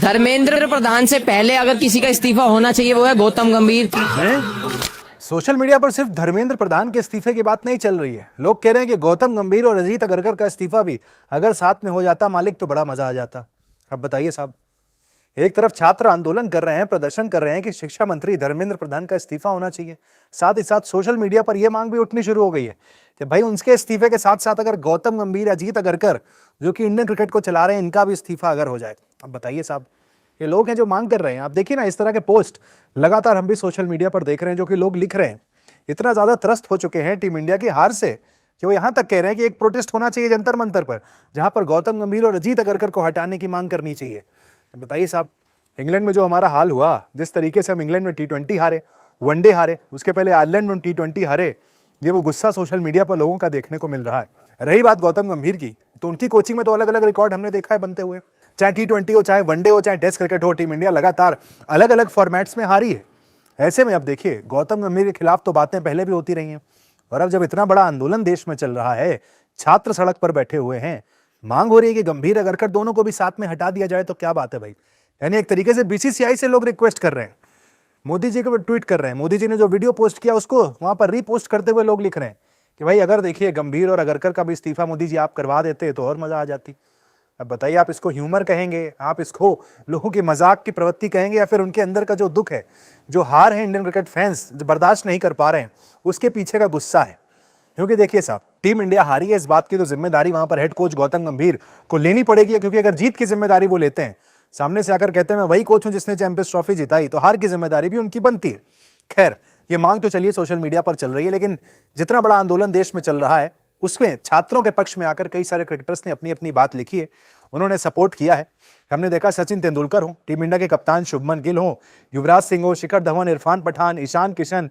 धर्मेंद्र प्रधान से पहले अगर किसी का इस्तीफा होना चाहिए वो है गौतम गंभीर। सोशल मीडिया पर सिर्फ धर्मेंद्र प्रधान के इस्तीफे की बात नहीं चल रही है। लोग कह रहे हैं कि गौतम गंभीर और अजीत अगरकर का इस्तीफा भी अगर साथ में हो जाता मालिक तो बड़ा मजा आ जाता। अब बताइए साहब, एक तरफ छात्र आंदोलन कर रहे हैं, प्रदर्शन कर रहे हैं कि शिक्षा मंत्री धर्मेंद्र प्रधान का इस्तीफा होना चाहिए, साथ ही साथ सोशल मीडिया पर यह मांग भी उठनी शुरू हो गई है कि भाई उनके इस्तीफे के साथ साथ अगर गौतम गंभीर, अजीत अगरकर जो कि इंडियन क्रिकेट को चला रहे हैं, इनका भी इस्तीफा अगर हो जाए। अब बताइए साहब, ये लोग हैं जो मांग कर रहे हैं। आप देखिए ना, इस तरह के पोस्ट लगातार हम भी सोशल मीडिया पर देख रहे हैं जो कि लोग लिख रहे हैं। इतना ज्यादा त्रस्त हो चुके हैं टीम इंडिया की हार से कि वो यहां तक कह रहे हैं कि एक प्रोटेस्ट होना चाहिए जंतर मंतर पर, जहां पर गौतम गंभीर और अजीत अगरकर को हटाने की मांग करनी चाहिए। बताइए साहब, इंग्लैंड में जो हमारा हाल हुआ, जिस तरीके से हम इंग्लैंड में T20 हारे, वनडे हारे, उसके पहले आयरलैंड में T20 हारे, ये वो गुस्सा सोशल मीडिया पर लोगों का देखने को मिल रहा है। रही बात गौतम गंभीर की, तो उनकी कोचिंग में तो अलग अलग रिकॉर्ड हमने देखा है बनते हुए। चाहे T20 हो, चाहे वनडे हो, चाहे टेस्ट क्रिकेट हो, टीम इंडिया लगातार अलग अलग फॉर्मेट्स में हारी है। ऐसे में अब देखिए, गौतम गंभीर के खिलाफ तो बातें पहले भी होती रही हैं, और अब जब इतना बड़ा आंदोलन देश में चल रहा है, छात्र सड़क पर बैठे हुए हैं, मांग हो रही है कि गंभीर अगरकर दोनों को भी साथ में हटा दिया जाए, तो क्या बात है भाई। यानी एक तरीके से BCCI से लोग रिक्वेस्ट कर रहे हैं, मोदी जी को ट्वीट कर रहे हैं। मोदी जी ने जो वीडियो पोस्ट किया उसको वहां पर रीपोस्ट करते हुए लोग लिख रहे हैं कि भाई अगर देखिए गंभीर और अगरकर का भी इस्तीफा मोदी जी आप करवा देते तो और मजा आ जाती। अब बताइए, आप इसको ह्यूमर कहेंगे, आप इसको लोगों की मजाक की प्रवृत्ति कहेंगे, या फिर उनके अंदर का जो दुख है, जो हार है इंडियन क्रिकेट फैंस जो बर्दाश्त नहीं कर पा रहे हैं, उसके पीछे का गुस्सा है। क्योंकि देखिए साहब, टीम इंडिया हारी है, इस बात की तो जिम्मेदारी वहां पर हेड कोच गौतम गंभीर को लेनी पड़ेगी, क्योंकि अगर जीत की जिम्मेदारी वो लेते हैं, सामने से आकर कहते हैं मैं वही कोच हूं जिसने चैंपियंस ट्रॉफी जिताई, तो हार की जिम्मेदारी भी उनकी बनती है। खैर, ये मांग तो चलिए सोशल मीडिया पर चल रही है, लेकिन जितना बड़ा आंदोलन देश में चल रहा है, उसमें छात्रों के पक्ष में आकर कई सारे क्रिकेटर्स ने अपनी अपनी बात लिखी है, उन्होंने सपोर्ट किया है। हमने देखा सचिन तेंदुलकर हो, टीम इंडिया के कप्तान शुभमन गिल हो, युवराज सिंह हो, शिखर धवन, इरफान पठान, ईशान किशन,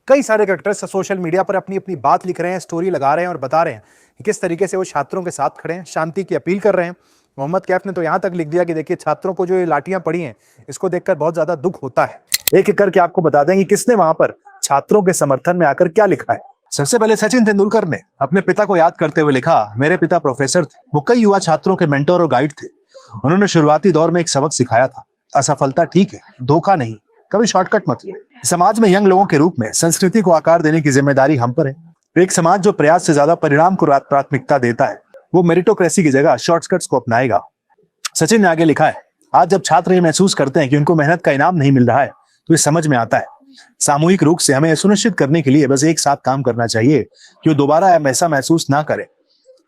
कई सारे क्रिकेटर्स सोशल मीडिया पर अपनी अपनी बात लिख रहे हैं, स्टोरी लगा रहे हैं और बता रहे हैं कि किस तरीके से वो छात्रों के साथ खड़े हैं, शांति की अपील कर रहे हैं। मोहम्मद कैफ ने तो यहां तक लिख दिया कि देखिए छात्रों को जो ये लाठियां पड़ी हैं, इसको देखकर बहुत ज्यादा दुख होता है। एक एक करके आपको बता दें कि किसने वहां पर छात्रों के समर्थन में आकर क्या लिखा है। सबसे पहले सचिन तेंदुलकर ने अपने पिता को याद करते हुए लिखा, मेरे पिता प्रोफेसर थे, वो कई युवा छात्रों के मेंटर और गाइड थे। उन्होंने शुरुआती दौर में एक सबक सिखाया था, असफलता ठीक है, धोखा नहीं, कभी शॉर्टकट मत लो। समाज में यंग लोगों के रूप में संस्कृति को आकार देने की जिम्मेदारी हम पर है। एक समाज जो प्रयास से ज्यादा परिणाम को प्राथमिकता देता है, वो मेरिटोक्रेसी की जगह शॉर्टकट्स को अपनाएगा। सचिन ने आगे लिखा है, आज जब छात्र ये महसूस करते हैं कि उनको मेहनत का इनाम नहीं मिल रहा है, तो ये समझ में आता है सामूहिक रूप से हमें सुनिश्चित करने के लिए बस एक साथ काम करना चाहिए कि वो दोबारा ऐसा महसूस ना करे।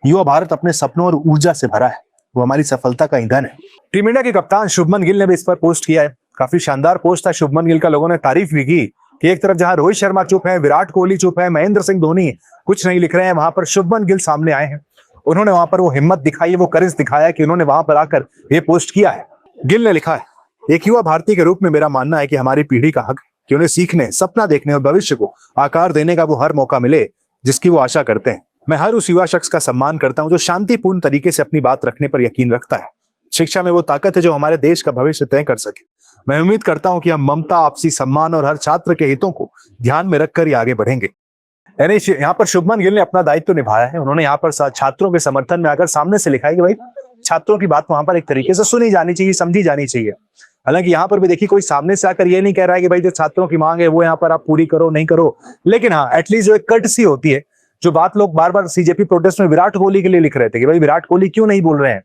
युवा भारत अपने सपनों और ऊर्जा से भरा है, वो हमारी सफलता का ईंधन है। टीम इंडिया के कप्तान शुभमन गिल ने भी इस पर पोस्ट किया है। काफी शानदार पोस्ट था शुभमन गिल का, लोगों ने तारीफ भी की कि एक तरफ जहां रोहित शर्मा चुप है, विराट कोहली चुप है, महेंद्र सिंह धोनी कुछ नहीं लिख रहे हैं, वहां पर शुभमन गिल सामने आए हैं। उन्होंने वहां पर वो हिम्मत दिखाई है, वो करेज दिखाया कि उन्होंने वहां पर आकर ये पोस्ट किया है। गिल ने लिखा है, एक युवा भारतीय के रूप में मेरा मानना है कि हमारी पीढ़ी का हक कि उन्हें सीखने, सपना देखने और भविष्य को आकार देने का वो हर मौका मिले जिसकी वो आशा करते हैं। मैं हर उस युवा शख्स का सम्मान करता हूं जो शांतिपूर्ण तरीके से अपनी बात रखने पर यकीन रखता है। शिक्षा में वो ताकत है जो हमारे देश का भविष्य तय कर सके। मैं उम्मीद करता हूं कि हम ममता, आपसी सम्मान और हर छात्र के हितों को ध्यान में रखकर ही आगे बढ़ेंगे। यानी यहाँ पर शुभमन गिल ने अपना दायित्व निभाया है। उन्होंने यहाँ पर छात्रों के समर्थन में आकर सामने से लिखा है कि भाई छात्रों की बात वहां पर एक तरीके से सुनी जानी चाहिए, समझी जानी चाहिए। हालांकि यहाँ पर भी देखिए, कोई सामने से आकर ये नहीं कह रहा है कि भाई जो छात्रों की मांग है वो यहाँ पर आप पूरी करो नहीं करो, लेकिन हाँ एटलीस्ट जो एक कर्टसी होती है, जो बात लोग बार बार CJP प्रोटेस्ट में विराट कोहली के लिए लिख रहे थे कि भाई विराट कोहली क्यों नहीं बोल रहे हैं,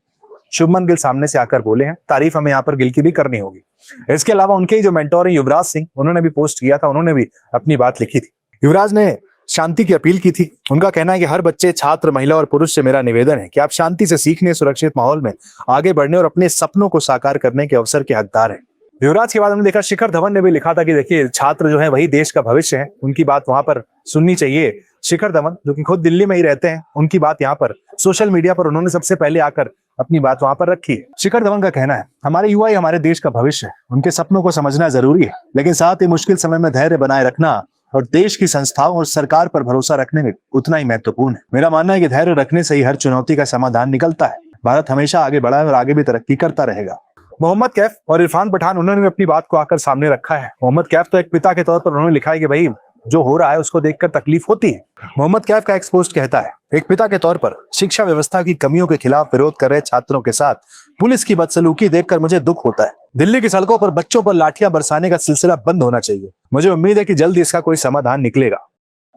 शुभमन गिल सामने से आकर बोले हैं। तारीफ हमें यहाँ पर गिल की भी करनी होगी। इसके अलावा उनके ही जो मेंटोर है युवराज सिंह, उन्होंने भी पोस्ट किया था, उन्होंने भी अपनी बात लिखी थी। युवराज ने शांति की अपील की थी। उनका कहना है कि हर बच्चे, छात्र, महिला और पुरुष से मेरा निवेदन है कि आप शांति से सीखने, सुरक्षित माहौल में आगे बढ़ने और अपने सपनों को साकार करने के अवसर के हकदार हैं। युवराज के बाद हमने देखा शिखर धवन ने भी लिखा था कि देखिए छात्र जो है वही देश का भविष्य है, उनकी बात वहां पर सुननी चाहिए। शिखर धवन जो कि खुद दिल्ली में ही रहते हैं, उनकी बात यहाँ पर सोशल मीडिया पर उन्होंने सबसे पहले आकर अपनी बात वहां पर रखी है। शिखर धवन का कहना है, हमारे युवा ही हमारे देश का भविष्य है, उनके सपनों को समझना जरूरी है, लेकिन साथ ही मुश्किल समय में धैर्य बनाए रखना और देश की संस्थाओं और सरकार पर भरोसा रखने में उतना ही महत्वपूर्ण है। मेरा मानना है कि धैर्य रखने से ही हर चुनौती का समाधान निकलता है। भारत हमेशा आगे बढ़ा है और आगे भी तरक्की करता रहेगा। मोहम्मद कैफ और इरफान पठान, उन्होंने भी अपनी बात को आकर सामने रखा है। मोहम्मद कैफ तो एक पिता के तौर पर उन्होंने लिखा है कि भाई जो हो रहा है उसको देखकर तकलीफ होती है। मोहम्मद कैफ का एक पोस्ट कहता है, एक पिता के तौर पर शिक्षा व्यवस्था की कमियों के खिलाफ विरोध कर रहे छात्रों के साथ पुलिस की बदसलूकी देखकर मुझे दुख होता है। दिल्ली की सड़कों पर बच्चों पर लाठियां बरसाने का सिलसिला बंद होना चाहिए। मुझे उम्मीद है कि जल्द इसका कोई समाधान निकलेगा।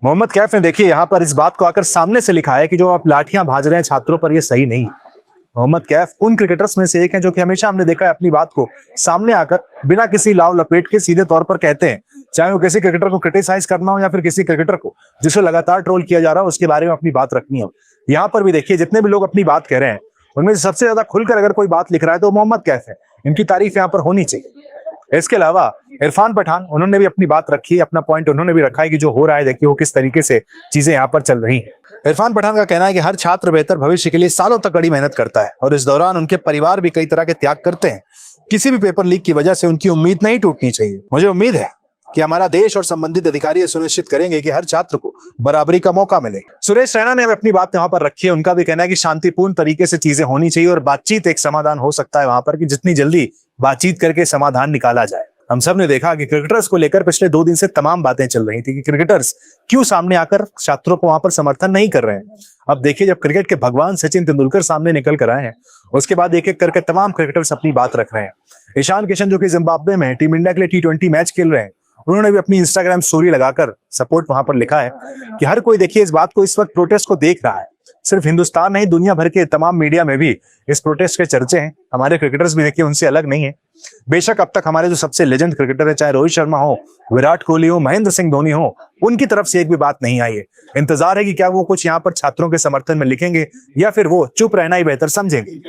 मोहम्मद कैफ ने देखिए यहाँ पर इस बात को आकर सामने से लिखा है कि जो आप लाठियां भाज रहे हैं छात्रों पर, ये सही नहीं है। मोहम्मद कैफ उन क्रिकेटर्स में से एक हैं जो कि हमेशा हमने देखा है अपनी बात को सामने आकर बिना किसी लाव लपेट के सीधे तौर पर कहते हैं, चाहे वो किसी क्रिकेटर को क्रिटिसाइज करना हो या फिर किसी क्रिकेटर को जिसे लगातार ट्रोल किया जा रहा हो उसके बारे में अपनी बात रखनी हो। यहाँ पर भी देखिए जितने भी लोग अपनी बात कह रहे हैं उनमें से सबसे ज्यादा खुलकर अगर कोई बात लिख रहा है तो मोहम्मद कैफ है। इनकी तारीफ यहाँ पर होनी चाहिए। इसके अलावा इरफान पठान, उन्होंने भी अपनी बात रखी, अपना पॉइंट उन्होंने भी रखा है कि जो हो रहा है देखिए वो किस तरीके से चीजें यहाँ पर चल रही हैं। इरफान पठान का कहना है कि हर छात्र बेहतर भविष्य के लिए सालों तक कड़ी मेहनत करता है और इस दौरान उनके परिवार भी कई तरह के त्याग करते हैं। किसी भी पेपर लीक की वजह से उनकी उम्मीद नहीं टूटनी चाहिए। मुझे उम्मीद है कि हमारा देश और संबंधित अधिकारी सुनिश्चित करेंगे कि हर छात्र को बराबरी का मौका मिले। सुरेश रैना ने अपनी बात यहाँ पर रखी है। उनका भी कहना है कि शांतिपूर्ण तरीके से चीजें होनी चाहिए और बातचीत एक समाधान हो सकता है वहां पर, कि जितनी जल्दी बातचीत करके समाधान निकाला जाए। हम सब ने देखा कि क्रिकेटर्स को लेकर पिछले 2 दिन से तमाम बातें चल रही थी कि क्रिकेटर्स क्यों सामने आकर छात्रों को वहां पर समर्थन नहीं कर रहे हैं। अब देखिए जब क्रिकेट के भगवान सचिन तेंदुलकर सामने निकल कर आए हैं उसके बाद एक एक करके तमाम क्रिकेटर्स अपनी बात रख रहे हैं। ईशान किशन जो कि जिम्बाब्वे में टीम इंडिया के लिए T20 मैच खेल रहे हैं, उन्होंने भी अपनी इंस्टाग्राम स्टोरी लगाकर सपोर्ट वहां पर लिखा है कि हर कोई देखिए इस बात को, इस वक्त प्रोटेस्ट को देख रहा है। सिर्फ हिंदुस्तान नहीं, दुनिया भर के तमाम मीडिया में भी इस प्रोटेस्ट के चर्चे हैं। हमारे क्रिकेटर्स भी देखिए उनसे अलग नहीं है। बेशक अब तक हमारे जो सबसे लेजेंड क्रिकेटर है, चाहे रोहित शर्मा हो, विराट कोहली हो, महेंद्र सिंह धोनी हो, उनकी तरफ से एक भी बात नहीं आई है। इंतजार है कि क्या वो कुछ यहाँ पर छात्रों के समर्थन में लिखेंगे या फिर वो चुप रहना ही बेहतर समझेंगे।